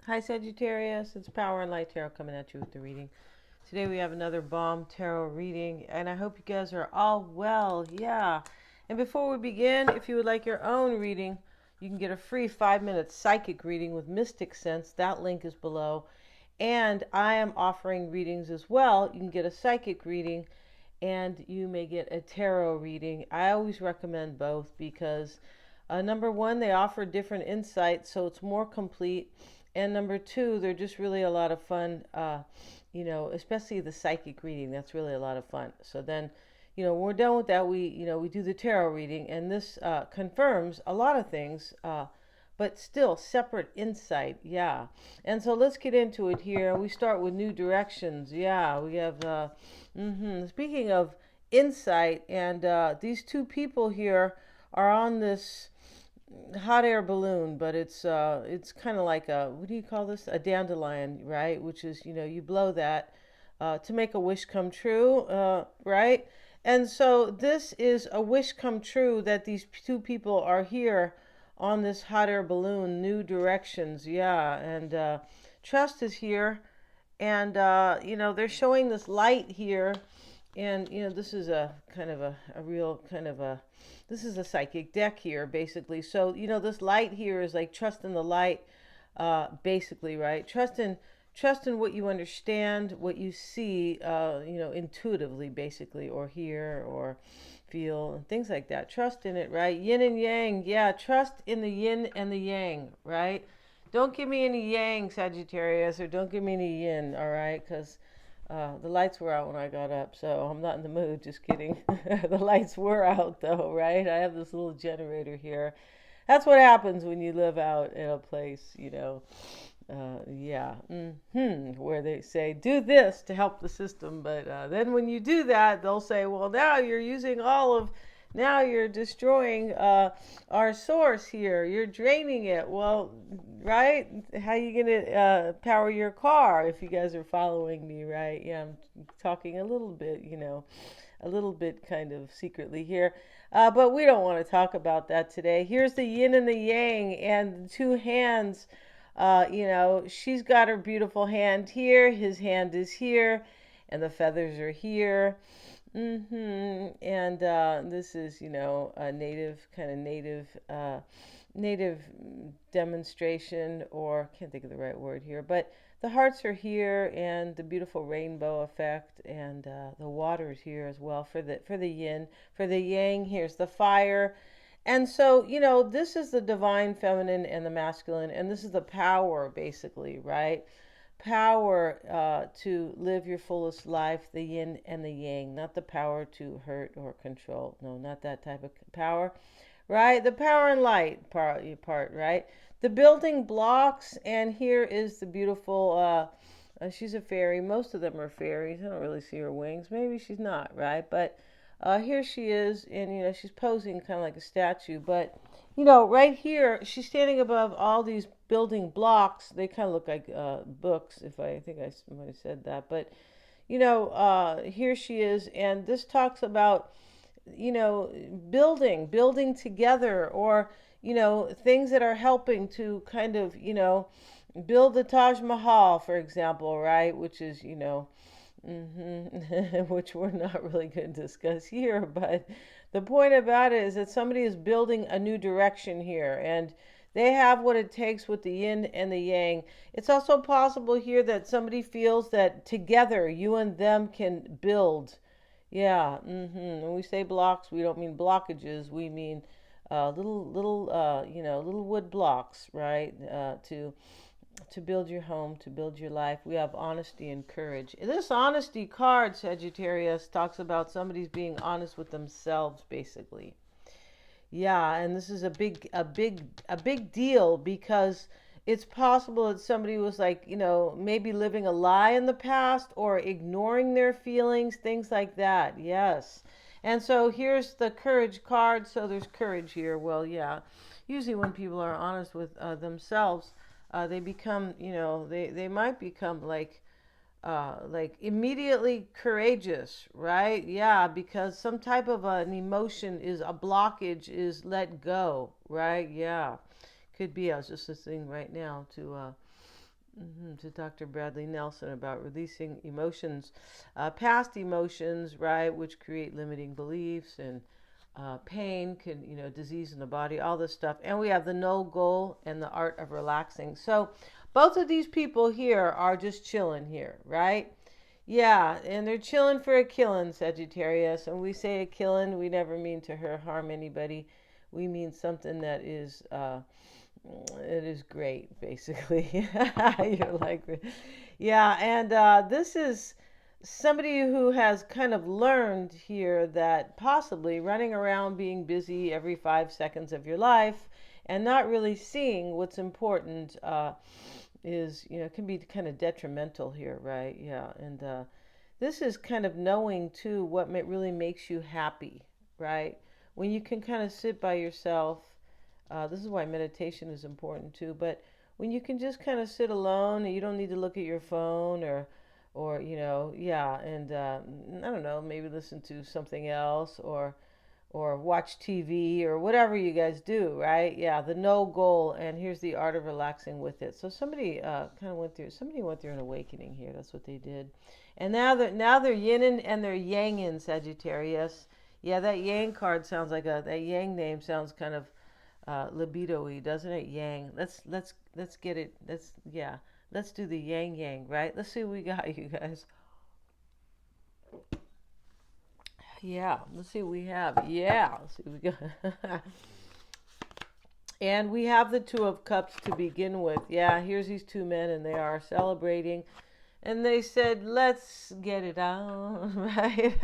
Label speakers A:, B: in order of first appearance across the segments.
A: Hi Sagittarius, it's Power and Light Tarot coming at you with the reading. Today we have another bomb tarot reading, and I hope you guys are all well. Yeah. And before we begin, if you would like your own reading, you can get a free 5-minute psychic reading with Mystic Sense. That link is below. And I am offering readings as well. You can get a psychic reading and you may get a tarot reading. I always recommend both because number one, they offer different insights, so it's more complete. And number two, they're just really a lot of fun, especially the psychic reading. That's really a lot of fun. So then, when we're done with that, we do the tarot reading, and this confirms a lot of things, but still separate insight. Yeah. And so let's get into it here. We start with new directions. Yeah, we have, speaking of insight, and these two people here are on this hot air balloon, but it's kind of like a, what do you call this? A dandelion, right? Which is, you blow that to make a wish come true, right? And so this is a wish come true that these two people are here on this hot air balloon, new directions, yeah. And trust is here, and they're showing this light here, and this is a kind of a real kind of a, this is a psychic deck here basically. So this light here is like trust in the light, basically, right? Trust in what you understand, what you see, intuitively, basically, or hear, or feel, and things like that. Trust in it, right? Yin and yang, yeah. Trust in the yin and the yang, right? Don't give me any yang, Sagittarius, or don't give me any yin, all right? Because the lights were out when I got up, so I'm not in the mood. Just kidding. The lights were out, though, right? I have this little generator here. That's what happens when you live out in a place. Yeah. Where they say, do this to help the system. But then when you do that, they'll say, well, now you're destroying our source here. You're draining it. Well, right? How you going to power your car if you guys are following me, right? Yeah, I'm talking a little bit, a little bit kind of secretly here. But we don't want to talk about that today. Here's the yin and the yang and the two hands. She's got her beautiful hand here. His hand is here. And the feathers are here. And this is, a native demonstration, or can't think of the right word here, but the hearts are here, and the beautiful rainbow effect, and the water is here as well for the yin. For the yang, here's the fire. And so, this is the divine feminine and the masculine, and this is the power, basically, right? Power to live your fullest life, the yin and the yang, not the power to hurt or control. No, not that type of power, right? The power and light part, right? The building blocks, and here is the beautiful, she's a fairy. Most of them are fairies. I don't really see her wings. Maybe she's not, right? But here she is, and she's posing kind of like a statue. But right here, she's standing above all these building blocks. They kind of look like books, if I think I might have said that. But here she is, and this talks about building together, or things that are helping to kind of build the Taj Mahal, for example, right? Which is which we're not really going to discuss here, but the point about it is that somebody is building a new direction here, and they have what it takes with the yin and the yang. It's also possible here that somebody feels that together you and them can build. Yeah. When we say blocks, we don't mean blockages. We mean little wood blocks, right? To build your home, to build your life. We have honesty and courage. This honesty card, Sagittarius, talks about somebody's being honest with themselves, basically. Yeah, and this is a big deal, because it's possible that somebody was like, maybe living a lie in the past, or ignoring their feelings, things like that. Yes. And so here's the courage card. So there's courage here. Well, yeah. Usually when people are honest with themselves, they become, they might become like immediately courageous, right? Yeah, because some type of an emotion is a blockage, is let go, right? Yeah, could be. I was just listening right now to To Dr. Bradley Nelson about releasing emotions, past emotions, right, which create limiting beliefs and pain, can, disease in the body, all this stuff. And we have the no goal and the art of relaxing. So both of these people here are just chilling here, right? Yeah, and they're chilling for a killing, Sagittarius. And we say a killing, we never mean to harm anybody. We mean something that is it is great, basically. You're like, yeah, and this is somebody who has kind of learned here that possibly running around being busy every 5 seconds of your life and not really seeing what's important is, can be kind of detrimental here, right? Yeah, and this is kind of knowing too what really makes you happy, right? When you can kind of sit by yourself. This is why meditation is important too. But when you can just kind of sit alone and you don't need to look at your phone or yeah, and I don't know, maybe listen to something else or watch TV or whatever you guys do, right? Yeah, the no goal, and here's the art of relaxing with it. So somebody somebody went through an awakening here. That's what they did, and now they're yin and they're yang in Sagittarius. Yeah, that yang card sounds like that yang name sounds kind of libido-y, doesn't it? Yang. Let's get it. Let's do the yang, right? Let's see what we got, you guys. Yeah, let's see what we have. Yeah, let's see what we got. And we have the Two of Cups to begin with. Yeah, here's these two men, and they are celebrating. And they said, let's get it on, right?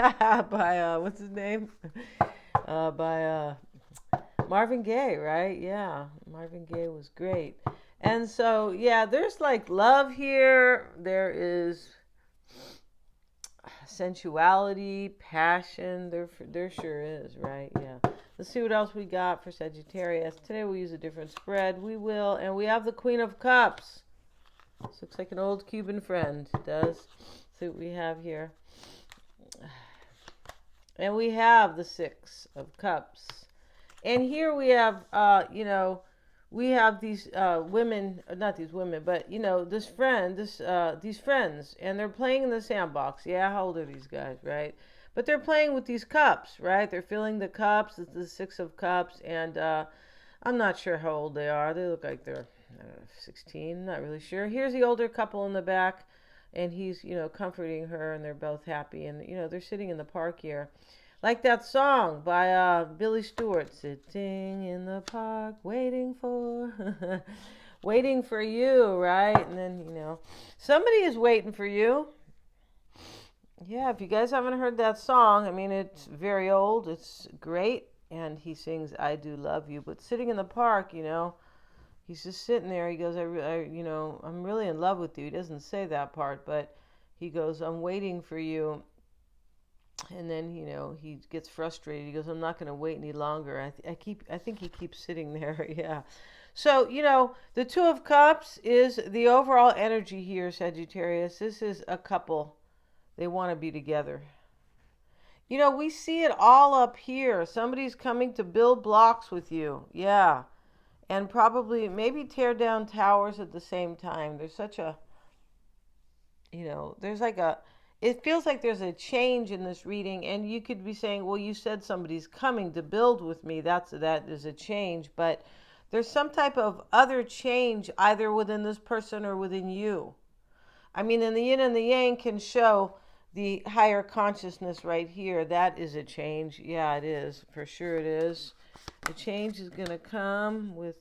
A: By, what's his name? By Marvin Gaye, right? Yeah, Marvin Gaye was great. And so, yeah, there's like love here. There is sensuality, passion. There sure is, right? Yeah. Let's see what else we got for Sagittarius. Today we'll use a different spread. We will. And we have the Queen of Cups. This looks like an old Cuban friend. It does. Let's see what we have here. And we have the Six of Cups. And here we have, we have these women, not these women, but, these friends, and they're playing in the sandbox. Yeah, how old are these guys, right? But they're playing with these cups, right? They're filling the cups. It's the Six of Cups, and I'm not sure how old they are. They look like they're 16, not really sure. Here's the older couple in the back, and he's, comforting her, and they're both happy, and, they're sitting in the park here. Like that song by Billy Stewart, sitting in the park, waiting for you, right? And then, somebody is waiting for you. Yeah, if you guys haven't heard that song, I mean, it's very old. It's great. And he sings, I do love you. But sitting in the park, he's just sitting there. He goes, I'm really in love with you. He doesn't say that part, but he goes, I'm waiting for you. And then, he gets frustrated. He goes, I'm not going to wait any longer. I think he keeps sitting there. Yeah. So, the Two of Cups is the overall energy here, Sagittarius. This is a couple. They want to be together. We see it all up here. Somebody's coming to build blocks with you. Yeah. And probably maybe tear down towers at the same time. There's such a, there's like it feels like there's a change in this reading, and you could be saying, well, you said somebody's coming to build with me. That is a change, but there's some type of other change either within this person or within you. I mean, and the yin and the yang can show the higher consciousness right here. That is a change. Yeah, it is. For sure it is. The change is going to come with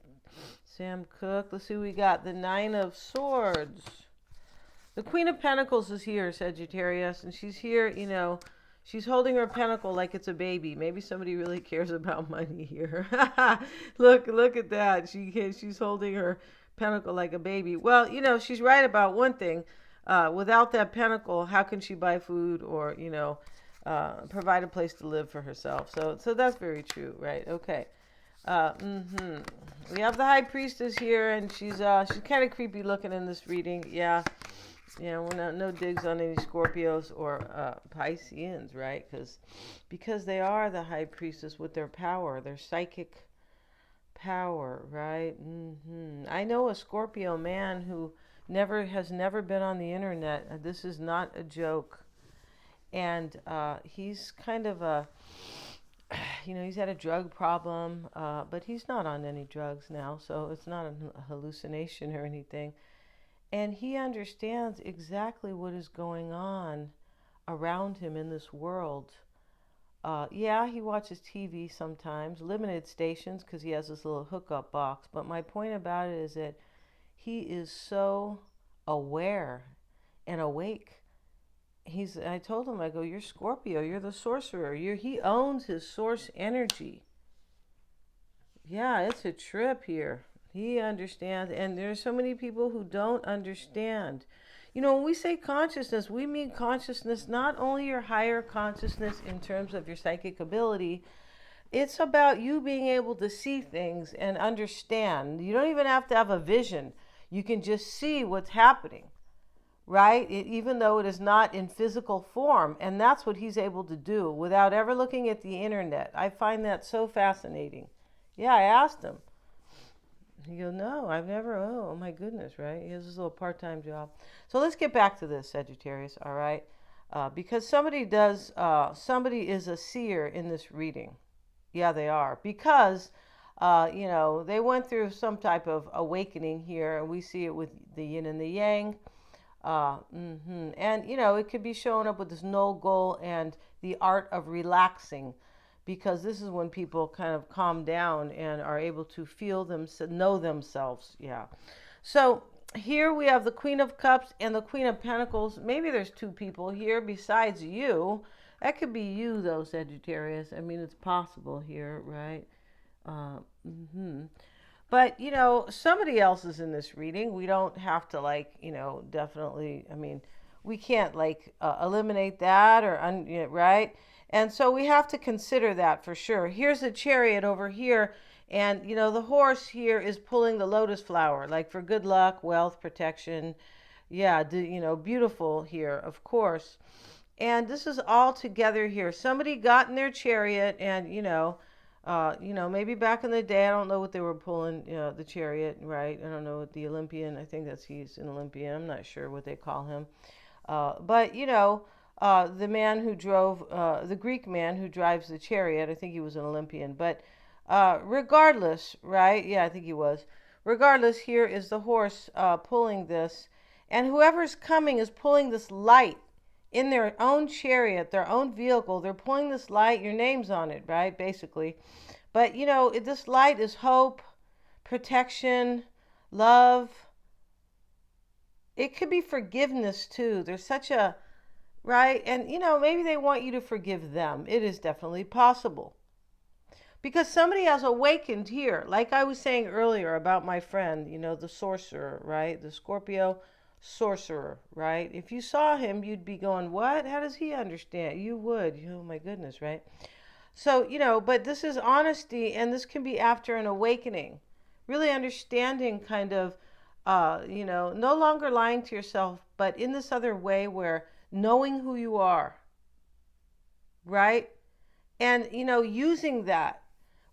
A: Sam Cooke. Let's see what we got. The Nine of Swords. The Queen of Pentacles is here, Sagittarius, and she's here, she's holding her pentacle like it's a baby. Maybe somebody really cares about money here. Look at that. She's holding her pentacle like a baby. Well, she's right about one thing. Without that pentacle, how can she buy food or, provide a place to live for herself? So that's very true, right? Okay. We have the High Priestess here, and she's kind of creepy looking in this reading. Yeah. Yeah, we're no digs on any Scorpios or Pisceans, right? Because they are the High Priestess with their power, their psychic power, right? I know a Scorpio man who Never been on the internet. This is not a joke. And he's kind of a, he's had a drug problem, but he's not on any drugs now, so it's not a hallucination or anything. And he understands exactly what is going on around him in this world. Yeah, he watches TV sometimes, limited stations, because he has this little hookup box. But my point about it is that he is so aware and awake. I told him, I go, you're Scorpio, you're the sorcerer. He owns his source energy. Yeah, it's a trip here. He understands, and there's so many people who don't understand. When we say consciousness, we mean consciousness, not only your higher consciousness in terms of your psychic ability. It's about you being able to see things and understand. You don't even have to have a vision. You can just see what's happening, right? Even though it is not in physical form. And that's what he's able to do without ever looking at the internet. I find that so fascinating. Yeah, I asked him. He goes, no, I've never, oh my goodness, right? He has this little part-time job. So let's get back to this, Sagittarius, all right? Because somebody is a seer in this reading. Yeah, they are. Because, they went through some type of awakening here, and we see it with the yin and the yang. And, it could be showing up with this null goal and the art of relaxing, because this is when people kind of calm down and are able to know themselves. Yeah. So here we have the Queen of Cups and the Queen of Pentacles. Maybe there's two people here besides you. That could be you, though, Sagittarius. I mean, it's possible here, right? But, somebody else is in this reading. We don't have to, definitely, we can't, eliminate that right? And so we have to consider that for sure. Here's a Chariot over here. And, the horse here is pulling the lotus flower, like for good luck, wealth, protection. Yeah, beautiful here, of course. And this is all together here. Somebody got in their chariot and, maybe back in the day, I don't know what they were pulling, the chariot, right? I don't know what the Olympian, I think he's an Olympian. I'm not sure what they call him. But, the man who drove, the Greek man who drives the chariot, I think he was an Olympian. But regardless, right? Yeah, I think he was. Regardless, here is the horse pulling this. And whoever's coming is pulling this light in their own chariot, their own vehicle. They're pulling this light. Your name's on it, right? Basically. But, this light is hope, protection, love. It could be forgiveness, too. There's such a... Right? And, maybe they want you to forgive them. It is definitely possible. Because somebody has awakened here. Like I was saying earlier about my friend, the sorcerer, right? The Scorpio sorcerer, right? If you saw him, you'd be going, what? How does he understand? You would. Oh, my goodness, right? So, but this is honesty, and this can be after an awakening. Really understanding kind of, no longer lying to yourself, but in this other way where knowing who you are, right? And, using that.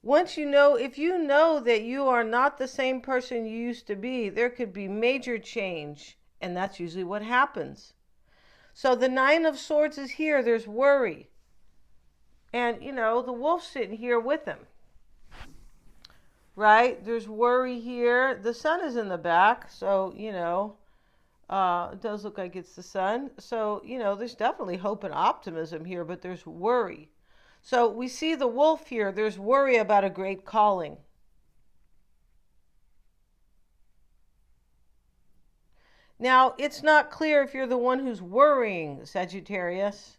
A: Once if you know that you are not the same person you used to be, there could be major change. And that's usually what happens. So the Nine of Swords is here. There's worry. And, the wolf's sitting here with him. Right? There's worry here. The sun is in the back. So, it does look like it's the sun. So, there's definitely hope and optimism here, but there's worry. So we see the wolf here. There's worry about a great calling. Now, it's not clear if you're the one who's worrying, Sagittarius.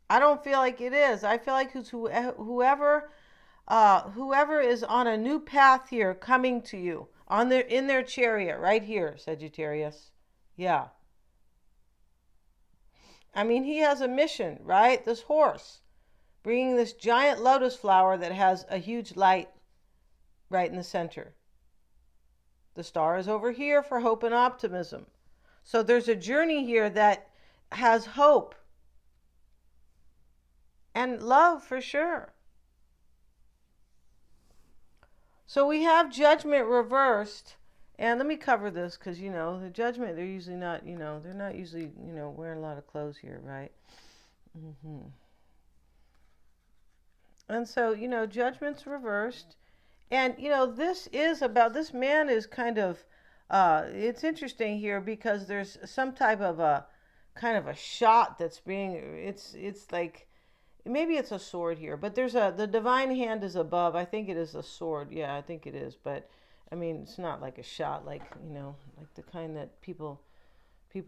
A: I don't feel like it is. I feel like it's whoever is on a new path here coming to you in their chariot right here, Sagittarius. Yeah. He has a mission, right? This horse bringing this giant lotus flower that has a huge light right in the center. The star is over here for hope and optimism. So there's a journey here that has hope and love for sure. So we have judgment reversed, And let me cover this because, the judgment, they're usually not, they're not usually, wearing a lot of clothes here, right? hmm And so, judgment's reversed. And, this man is kind of, it's interesting here because there's some type of a kind of a shot that's being, it's like, maybe it's a sword here, but the divine hand is above. I think it is a sword. Yeah, I think it is. But I mean, it's not like a shot, like, like the kind that people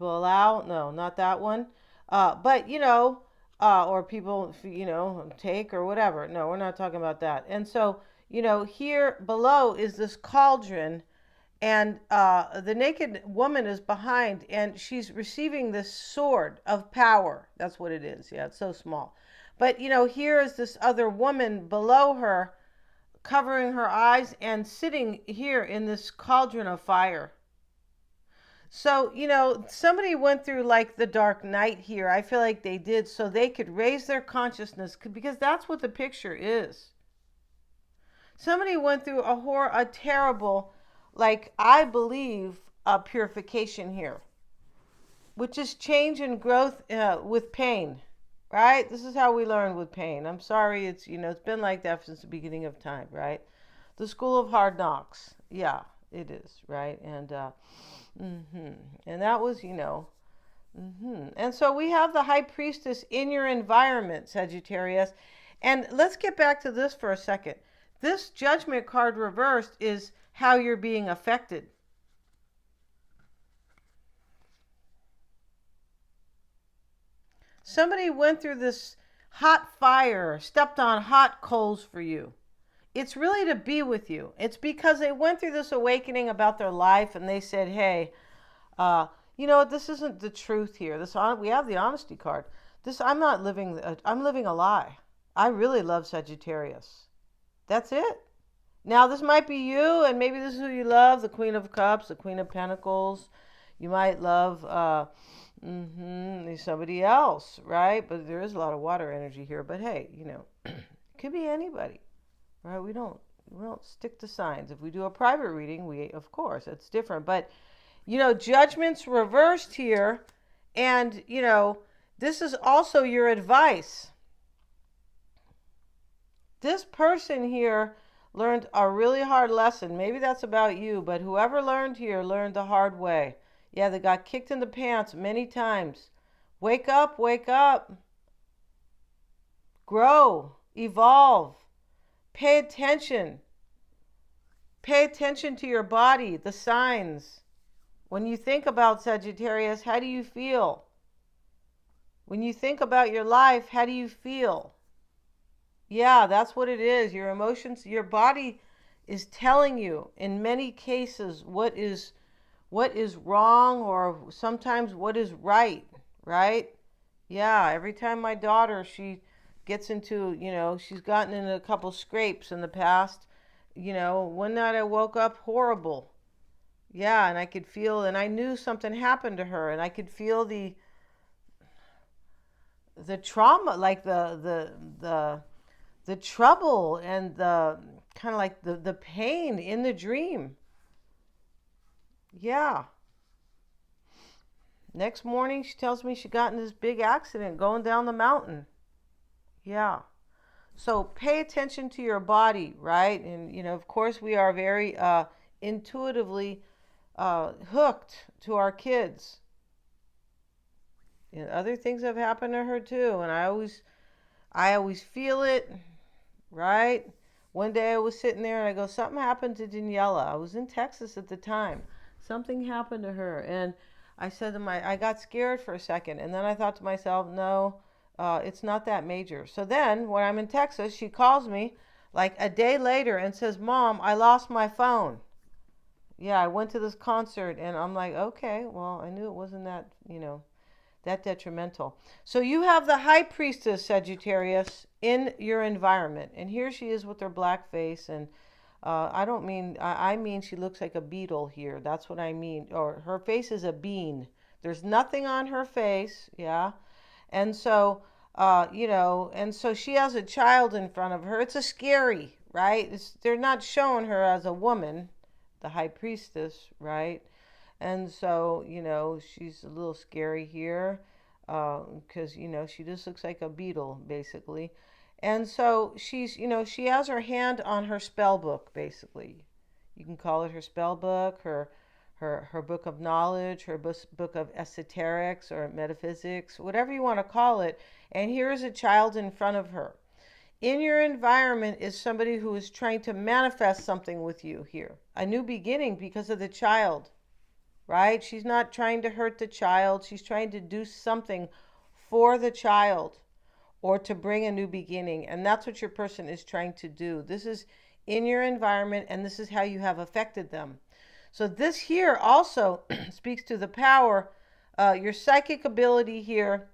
A: allow. No, not that one. But or people, take or whatever. No, we're not talking about that. And so, here below is this cauldron, and the naked woman is behind, and she's receiving this sword of power. That's what it is. Yeah, it's so small. But, here is this other woman below her, covering her eyes and sitting here in this cauldron of fire. So, somebody went through like the dark night here. I feel like they did so they could raise their consciousness because that's what the picture is. Somebody went through a terrible, like I believe, purification here, which is change and growth with pain, right? This is how we learn with pain. I'm sorry, it's been like that since the beginning of time, right? The school of hard knocks. Yeah, it is, right? And and that was, And so we have the high priestess in your environment, Sagittarius. And let's get back to this for a second. This judgment card reversed is how you're being affected. Somebody went through this hot fire, stepped on hot coals for you. It's really to be with you. It's because they went through this awakening about their life and they said, hey, this isn't the truth here. We have the honesty card. I'm living a lie. I really love Sagittarius. That's it. Now, this might be you, and maybe this is who you love, the Queen of Cups, the Queen of Pentacles. You might love somebody else, right? But there is a lot of water energy here. But hey, it could be anybody, right? We don't stick to signs. If we do a private reading, of course, it's different. But, judgment's reversed here. And, this is also your advice. This person here learned a really hard lesson. Maybe that's about you, but whoever learned here learned the hard way. Yeah, they got kicked in the pants many times. Wake up, wake up. Grow, evolve. Pay attention. Pay attention to your body, the signs. When you think about Sagittarius, how do you feel? When you think about your life, how do you feel? Yeah, that's what it is. Your emotions, your body is telling you in many cases what is wrong, or sometimes what is right, right? Yeah, every time my daughter, she gets into, she's gotten in a couple scrapes in the past. One night I woke up horrible. Yeah, and I could feel, and I knew something happened to her, and I could feel the trauma, like the trouble and the kind of like the pain in the dream. Yeah. Next morning, she tells me she got in this big accident going down the mountain. Yeah. So pay attention to your body, right? And, of course, we are very intuitively hooked to our kids. Other things have happened to her too, and I always feel it, right? One day I was sitting there and I go, something happened to Daniela. I was in Texas at the time. Something happened to her, and I got scared for a second, and then I thought to myself, no, it's not that major. So then when I'm in Texas, she calls me like a day later and says, Mom, I lost my phone. Yeah, I went to this concert, and I'm like, okay, well, I knew it wasn't that, that detrimental. So you have the high priestess, Sagittarius, in your environment. And here she is with her black face. And I mean she looks like a beetle here. That's what I mean. Or her face is a bean. There's nothing on her face. Yeah. And so, and so she has a child in front of her. It's a scary, right? They're not showing her as a woman. the high priestess, right? And so, she's a little scary here because, she just looks like a beetle, basically. And so she has her hand on her spell book, basically. You can call it her spell book, her book of knowledge, her book of esoterics or metaphysics, whatever you want to call it. And here is a child in front of her. In your environment is somebody who is trying to manifest something with you here, a new beginning because of the child, right? She's not trying to hurt the child. She's trying to do something for the child or to bring a new beginning. And that's what your person is trying to do. This is in your environment, and this is how you have affected them. So this here also speaks to the power, your psychic ability here.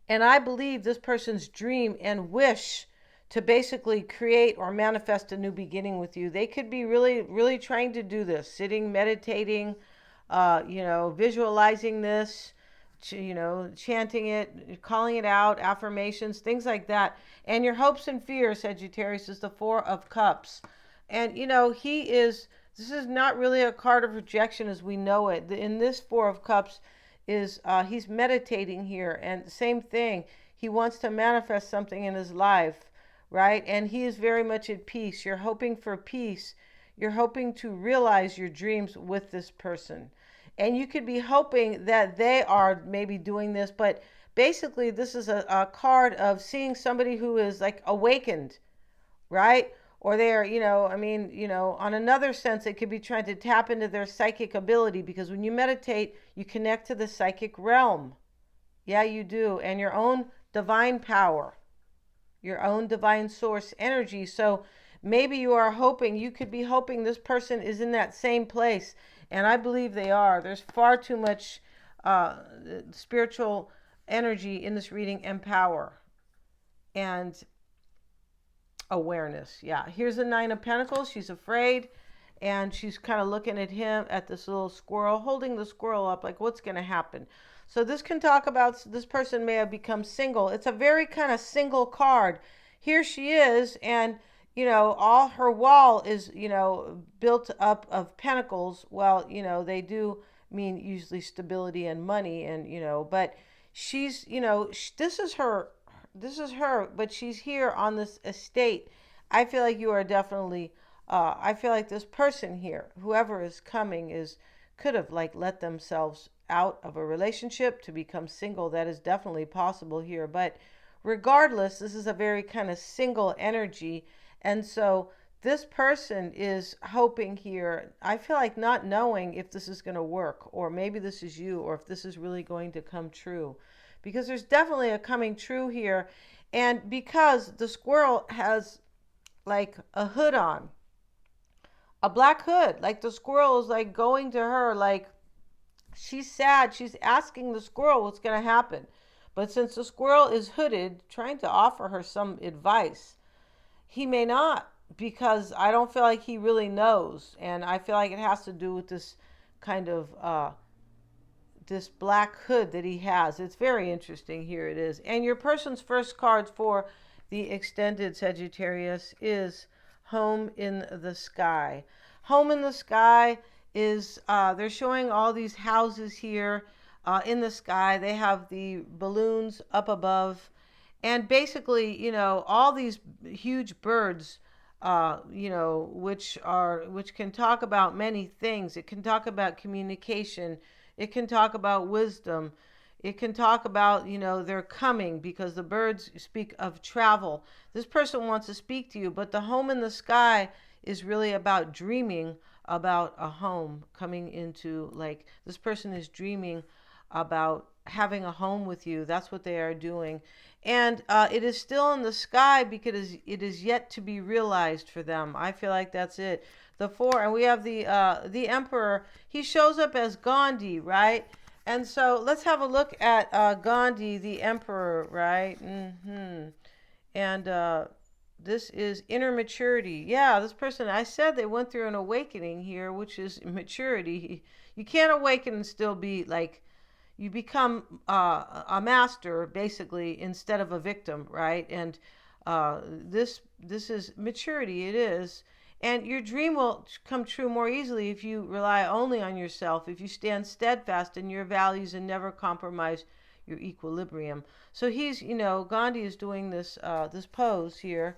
A: And I believe this person's dream and wish to basically create or manifest a new beginning with you. They could be really, really trying to do this, sitting, meditating, visualizing this, chanting it, calling it out, affirmations, things like that. And your hopes and fears, Sagittarius, is the Four of Cups. And, this is not really a card of rejection as we know it. In this Four of Cups is, he's meditating here. And same thing, he wants to manifest something in his life, right? And he is very much at peace. You're hoping for peace. You're hoping to realize your dreams with this person. And you could be hoping that they are maybe doing this, but basically this is a card of seeing somebody who is like awakened, right? Or they're, on another sense, it could be trying to tap into their psychic ability, because when you meditate, you connect to the psychic realm. Yeah, you do. And your own divine power, your own divine source energy. So maybe you could be hoping this person is in that same place. And I believe they are. There's far too much spiritual energy in this reading and power and awareness. Yeah, here's the Nine of Pentacles. She's afraid, and she's kind of looking at him, at this little squirrel, holding the squirrel up like, what's going to happen? So this can talk about this person may have become single. It's a very kind of single card. Here she is, and all her wall is, built up of pentacles. Well, they do mean usually stability and money, and, but she's, this is her, but she's here on this estate. I feel like you are definitely, I feel like this person here, whoever is coming, could have like let themselves out of a relationship to become single. That is definitely possible here. But regardless, this is a very kind of single energy. And so this person is hoping here, I feel like not knowing if this is going to work, or maybe this is you, or if this is really going to come true. Because there's definitely a coming true here. And because the squirrel has like a hood on, a black hood, like the squirrel is like going to her, like she's sad. She's asking the squirrel what's going to happen. But since the squirrel is hooded, trying to offer her some advice, he may not, because I don't feel like he really knows. And I feel like it has to do with this kind of this black hood that he has. It's very interesting. Here it is. And your person's first card for the extended Sagittarius is Home in the Sky. Home in the Sky is, they're showing all these houses here in the sky. They have the balloons up above. And basically, all these huge birds, which can talk about many things. It can talk about communication. It can talk about wisdom. It can talk about, they're coming, because the birds speak of travel. This person wants to speak to you, but the home in the sky is really about dreaming about a home coming into, like, this person is dreaming about having a home with you. That's what they are doing. And it is still in the sky because it is yet to be realized for them. I feel like that's it. The four, and we have the Emperor. He shows up as Gandhi, right? And so let's have a look at Gandhi, the Emperor, right? And this is inner maturity. Yeah, this person, I said they went through an awakening here, which is maturity. You can't awaken and still be like, you become a master, basically, instead of a victim, right? And this is maturity. It is. And your dream will come true more easily if you rely only on yourself, if you stand steadfast in your values and never compromise your equilibrium. So he's, Gandhi is doing this pose here,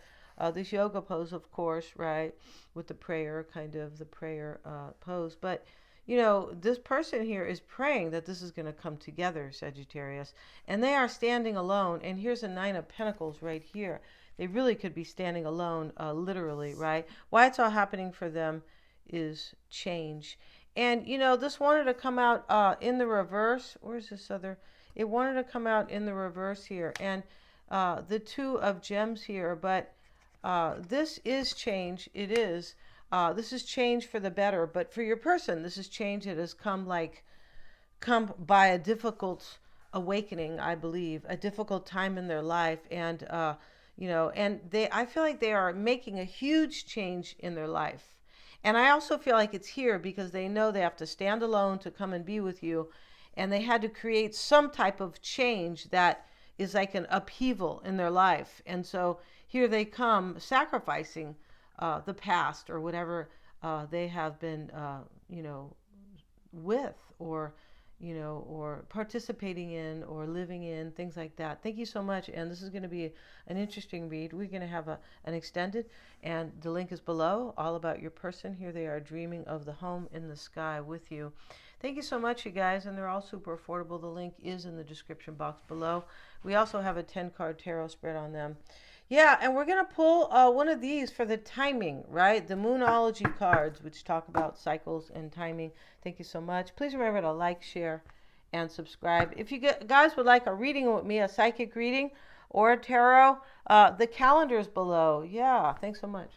A: this yoga pose, of course, right, with the prayer, kind of the prayer pose. But this person here is praying that this is going to come together, Sagittarius, and they are standing alone. And here's a Nine of Pentacles right here. They really could be standing alone, literally, right? Why it's all happening for them is change. And, this wanted to come out in the reverse. Where's this other? It wanted to come out in the reverse here. And the Two of Gems here. But this is change. It is. This is change for the better. But for your person, this is change that has come by a difficult awakening, I believe, a difficult time in their life. And, and I feel like they are making a huge change in their life. And I also feel like it's here because they know they have to stand alone to come and be with you. And they had to create some type of change that is like an upheaval in their life. And so here they come sacrificing the past or whatever they have been, with or participating in or living in, things like that. Thank you so much. And this is going to be an interesting read. We're going to have an extended, and the link is below, all about your person. Here they are dreaming of the home in the sky with you. Thank you so much, you guys. And they're all super affordable. The link is in the description box below. We also have a 10-card tarot spread on them. Yeah, and we're going to pull one of these for the timing, right? The Moonology cards, which talk about cycles and timing. Thank you so much. Please remember to like, share, and subscribe. If you guys would like a reading with me, a psychic reading or a tarot, the calendar is below. Yeah, thanks so much.